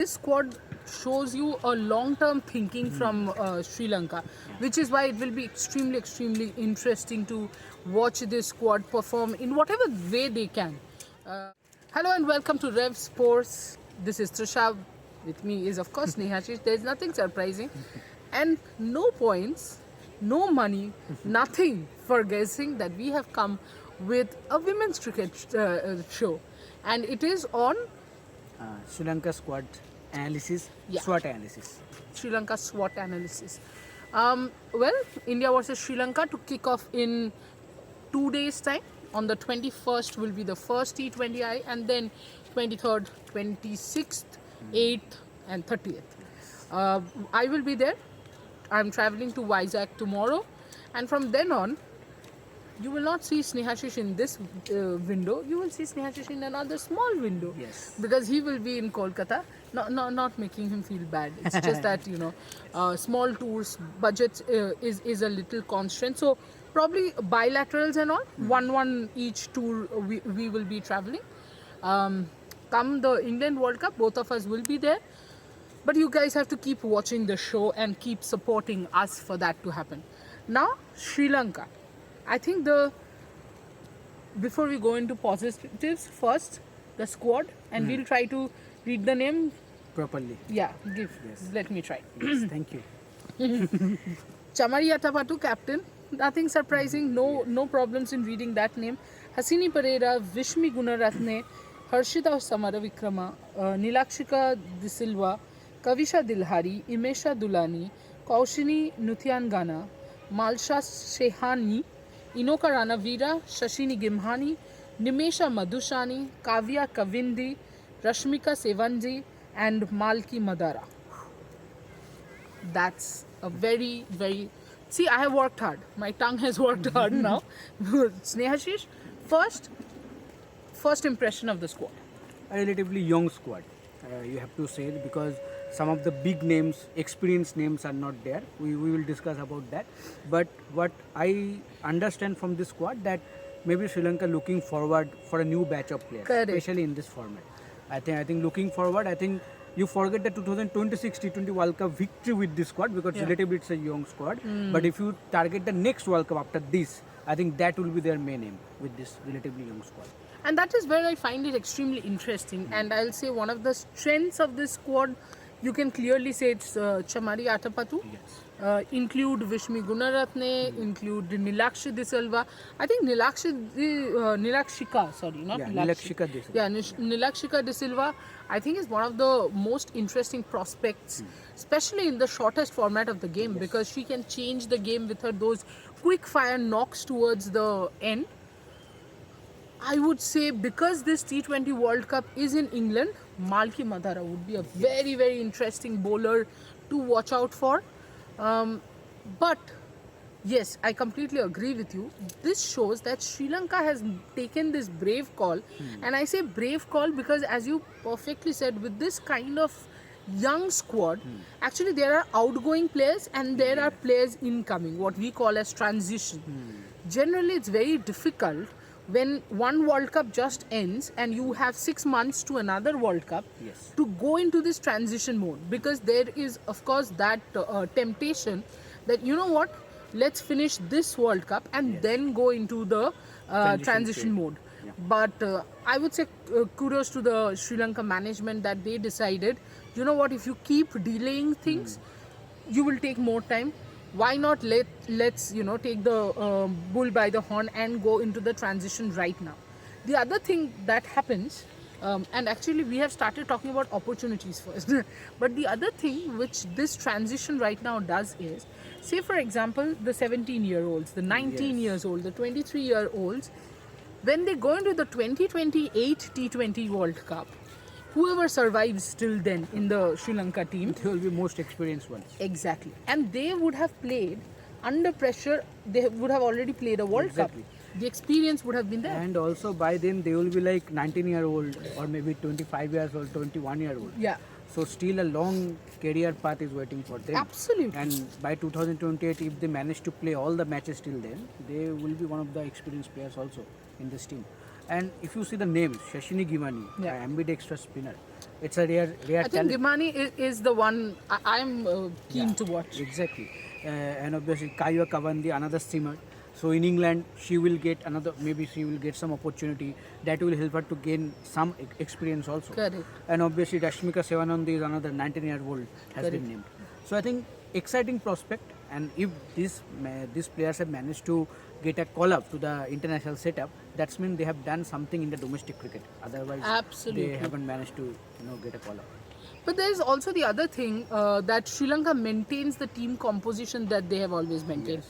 This squad shows you a long-term thinking from Sri Lanka, which is why it will be extremely interesting to watch this squad perform in whatever way they can. Hello and welcome to Rev Sports. This is Trisha. With me is of course Nehashish. There is nothing surprising, and no points, no money, nothing for guessing that we have come with a women's cricket show, and it is on Sri Lanka squad analysis, Yeah. SWOT analysis. Sri Lanka SWOT analysis. Well, India versus Sri Lanka to kick off in 2 days' time. On the 21st will be the first T20I, and then 23rd, 26th, 8th, and 30th. I will be there. I'm traveling to Vizag tomorrow, and from then on, you will not see Snehashish in this window. You will see Snehashish in another small window. Yes. Because he will be in Kolkata. Not making him feel bad. It's just that small tours budget is a little constraint. So probably bilaterals and all. One each tour we will be traveling. Come the England World Cup, both of us will be there. But you guys have to keep watching the show and keep supporting us for that to happen. Now, Sri Lanka. I think before we go into positives, first the squad, and we'll try to read the name. Properly. Yeah, Yes. let me try. Yes, thank you. Chamari Atapatu, captain. Nothing surprising. No problems in reading that name. Hasini Pereira, Vishmi Gunaratne, Harshita Samara Vikrama, Nilakshika De Silva, Kavisha Dilhari, Imesha Dulani, Kaushini Nuthyangana, Malsha Shehani, Inoka Ranavira, Shashini Gimhani, Nimesha Madhushani, Kavya Kavindi, Rashmika Sevanji, and Malki Madara. That's a very. See, I have worked hard. My tongue has worked hard now. Snehashish, first impression of the squad. A relatively young squad, you have to say, because some of the big names, experienced names are not there. We will discuss about that. But what I understand from this squad, that maybe Sri Lanka looking forward for a new batch of players, Correct. especially in this format. I think looking forward, I think you forget the 2026 T20 World Cup victory with this squad, because Yeah. relatively it's a young squad. But if you target the next World Cup after this, I think that will be their main aim with this relatively young squad. And that is where I find it extremely interesting. And I'll say one of the strengths of this squad, you can clearly say it's Chamari Atapatu. Yes. Include Vishmi Gunaratne, include Nilakshi De Silva. I think Nilakshika, sorry, not Yeah, Nilakshi. Nilakshika De Silva. Yeah, Nilakshika De Silva, I think is one of the most interesting prospects, especially in the shortest format of the game, because she can change the game with her those quick fire knocks towards the end. I would say because this T20 World Cup is in England, Malki Madara would be a very interesting bowler to watch out for. But yes, I completely agree with you. This shows that Sri Lanka has taken this brave call. And I say brave call because, as you perfectly said, with this kind of young squad, actually there are outgoing players and there are players incoming, what we call as transition. Generally, it's very difficult when one World Cup just ends and you have 6 months to another World Cup Yes. to go into this transition mode, because there is of course that temptation that, you know what, let's finish this World Cup and then go into the transition phase. mode. Yeah. But I would say kudos to the Sri Lanka management that they decided, you know what, if you keep delaying things, you will take more time. Why not let's take the bull by the horn and go into the transition right now. The other thing that happens, and actually we have started talking about opportunities first, but the other thing which this transition right now does is, say for example, the 17-year-olds, the 19 Yes. years old, the 23-year-olds, when they go into the 2028 T20 World Cup, whoever survives till then in the Sri Lanka team, They will be most experienced ones. exactly, and they would have played under pressure. They would have already played a World Exactly. Cup. The experience would have been there. And also by then they will be like 19-year-old or maybe 25 years old, 21-year-old. Yeah, So still a long career path is waiting for them. absolutely. And by 2028, if they manage to play all the matches till then, they will be one of the experienced players also in this team. And if you see the names, Shashini Gimani, Yeah. ambidextrous spinner, it's a rare I think talent. Gimani is the one I'm keen Yeah, to watch. Exactly. And obviously Kaiwa Kavandi, another streamer. So in England, she will get another, maybe she will get some opportunity that will help her to gain some experience also. Correct. And obviously Rashmika Sevanandi is another 19-year-old has Correct. been named. So I think exciting prospect, and if these players have managed to get a call up to the international setup, that's mean they have done something in the domestic cricket. Otherwise, Absolutely. they haven't managed to get a call up. But there is also the other thing that Sri Lanka maintains the team composition that they have always maintained.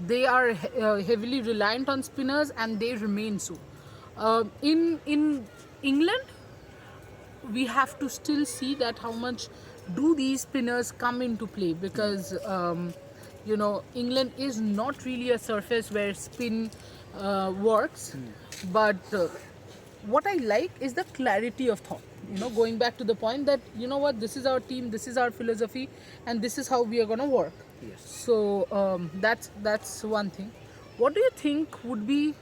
They are heavily reliant on spinners, and they remain so. In England, we have to still see that how much do these spinners come into play, because England is not really a surface where spin works. But what I like is the clarity of thought. Going back to the point that this is our team, this is our philosophy, and this is how we are going to work. Yes. So that's one thing. What do you think would be,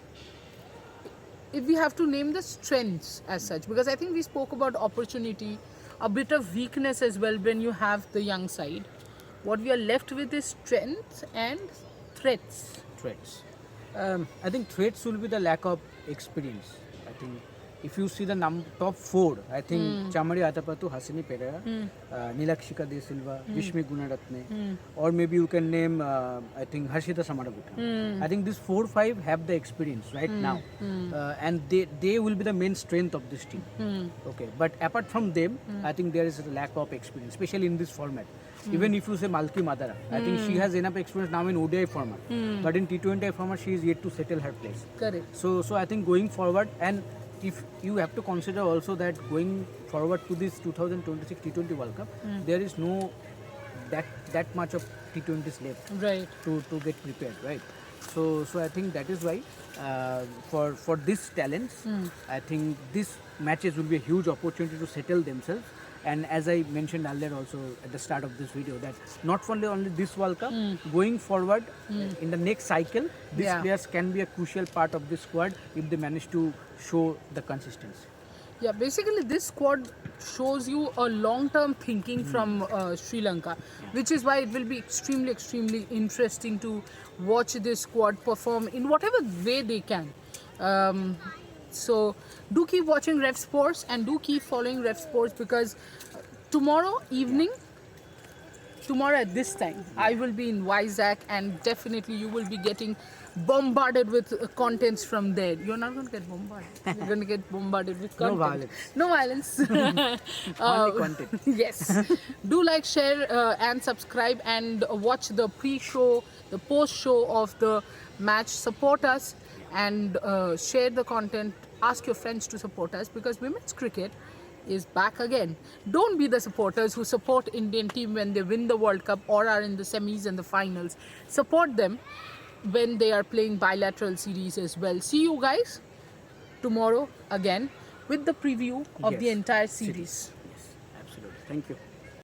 if we have to name the strengths as such? Because I think we spoke about opportunity, a bit of weakness as well when you have the young side. What we are left with is strengths and threats. Threats. I think threats will be the lack of experience. I think if you see the top four, I think Chamari Atapattu, Hasini Pereira, Nilakshika De Silva, Vishmi Gunaratne, or maybe you can name, I think, Harshita Samarabutla. I think these 4-5 have the experience right now, and they will be the main strength of this team. Okay, but apart from them, I think there is a lack of experience, especially in this format. Even if you say Malki Madara, I think she has enough experience now in ODI format, but in T20 format she is yet to settle her place. Correct. So I think going forward, and if you have to consider also that going forward to this 2026 T20 World Cup, there is no that much of T20s left Right. to get prepared, right? So I think that is why for these talents, I think these matches will be a huge opportunity to settle themselves. And as I mentioned earlier also at the start of this video, that not only this World Cup, going forward in the next cycle, these Yeah. players can be a crucial part of this squad if they manage to show the consistency. Yeah, basically this squad shows you a long-term thinking from Sri Lanka, which is why it will be extremely, extremely interesting to watch this squad perform in whatever way they can. So do keep watching Ref Sports and do keep following Ref Sports, because tomorrow evening, tomorrow at this time, I will be in Vizag, and definitely you will be getting bombarded with contents from there. You're not going to get bombarded. You're going to get bombarded with No content. violence. No violence. Only content. Yes. Do like, share, and subscribe, and watch the pre-show, the post-show of the match. Support us and share the content. Ask your friends to support us, because women's cricket is back again. Don't be the supporters who support Indian team when they win the World Cup or are in the semis and the finals. Support them when they are playing bilateral series as well. See you guys tomorrow again with the preview of the Yes. entire series. Yes, absolutely. Thank you.